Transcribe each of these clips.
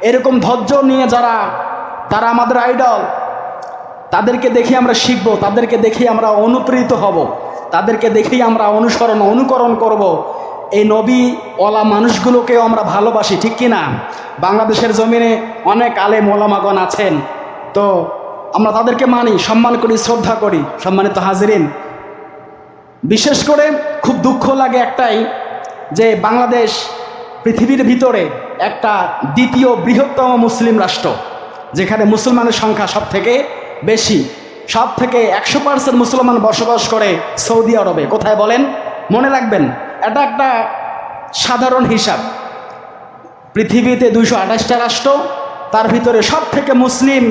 এরকম ধৈর্য নিয়ে তারা আমাদের আইডল, তাদেরকে দেখে আমরা শিখব, তাদেরকে দেখে আমরা অনুপ্রেরিত হব, তাদেরকে দেখেই আমরা অনুকরণ করব। এই নবী ওয়ালা মানুষগুলোকেও আমরা ভালোবাসি, ঠিক কি না? বাংলাদেশের জমিনে অনেক আলেম ওলামাগণ আছেন, তো আমরা তাদেরকে মানি, সম্মান করি, শ্রদ্ধা করি। সম্মানিত হাজিরিন, বিশেষ করে খুব দুঃখ লাগে একটাই, যে বাংলাদেশ পৃথিবীর ভিতরে একটা দ্বিতীয় বৃহত্তম মুসলিম রাষ্ট্র, যেখানে মুসলমানের সংখ্যা সব থেকে বেশি, সব থেকে 100% মুসলমান বসবাস করে সৌদি আরবে। কোথায় বলেন? মনে রাখবেন, এটা একটা সাধারণ হিসাব। পৃথিবীতে 228টা রাষ্ট্র, তার ভিতরে সব থেকে মুসলিম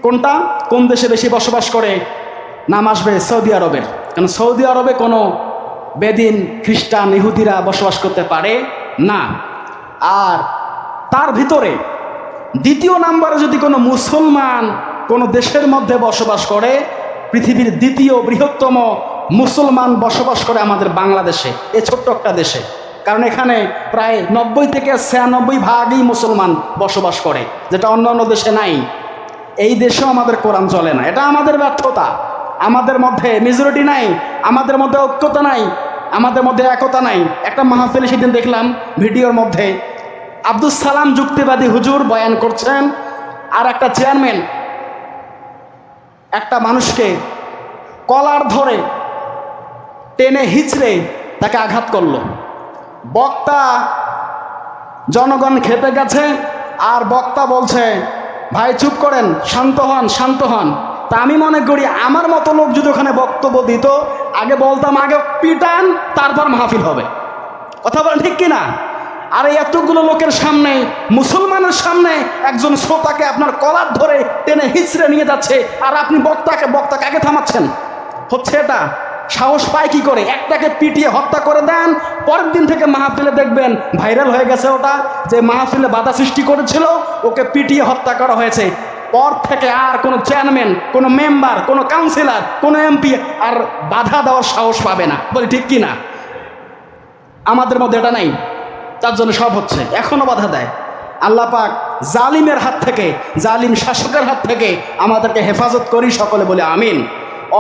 কোনটা, কোন দেশে বেশি বসবাস করে? নাম আসবে সৌদি আরবের। কারণ সৌদি আরবে কোনো বেদিন, খ্রিস্টান, ইহুদিরা বসবাস করতে পারে না। আর তার ভিতরে দ্বিতীয় নাম্বারে যদি কোনো মুসলমান কোনো দেশের মধ্যে বসবাস করে, পৃথিবীর দ্বিতীয় বৃহত্তম মুসলমান বসবাস করে আমাদের বাংলাদেশে, এই ছোট্ট একটা দেশে। কারণ এখানে প্রায় 90 থেকে 96% মুসলমান বসবাস করে, যেটা অন্য অন্য দেশে নাই। এই দেশেও আমাদের কোরআন চলে না, এটা আমাদের ব্যর্থতা। আমাদের মধ্যে মেজরিটি নাই, আমাদের মধ্যে ঐক্যতা নাই, আমাদের মধ্যে একতা নাই। একটা মাহফিলে সেদিন দেখলাম ভিডিওর মধ্যে আব্দুল সালাম যুক্তিবাদী হুজুর বয়ান করছেন, আর একটা চেয়ারম্যান একটা মানুষকে কলার ধরে টেনে হিচড়ে তাকে আঘাত করলো। বক্তা, জনগণ খেপে গেছে, আর বক্তা বলছে, ভাই চুপ করেন, শান্ত হন, শান্ত হন। তা আমি মনে করি আমার মতো লোক যদি ওখানে বক্তব্য দিত, আগে বলতাম আগে পিটান, তারপর মাহফিল হবে। কথা বলেন ঠিক কিনা? আর এই এতগুলো লোকের সামনে, মুসলমানের সামনে একজন শ্রোতাকে আপনার কলার ধরে টেনে হিচড়ে নিয়ে যাচ্ছে, আর আপনি বক্তাকে আগে থামাচ্ছেন। হচ্ছে এটা? সাহস পায় কি করে? একটাকে পিটিয়ে হত্যা করে দেন, পরের দিন থেকে মাহফিলে দেখবেন ভাইরাল হয়ে গেছে ওটা, যে মাহফিলে বাধা সৃষ্টি করেছিল, ওকে পিটিয়ে হত্যা করা হয়েছে। পর থেকে আর কোনো চেয়ারম্যান, কোনো মেম্বার, কোনো কাউন্সিলর, কোনো এমপি আর বাধা দেওয়ার সাহস পাবে না। বলি ঠিক কি না? আমাদের মধ্যে এটা নাই, তার জন্য সব হচ্ছে, এখনো বাধা দেয়। আল্লাহ পাক জালিমের হাত থেকে, জালিম শাসকের হাত থেকে আমাদেরকে হেফাজত করি। সকলে বলে আমিন।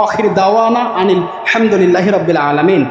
আখির দাওয়ানা আনিল হামদুলিল্লাহি রাব্বিল আলামিন।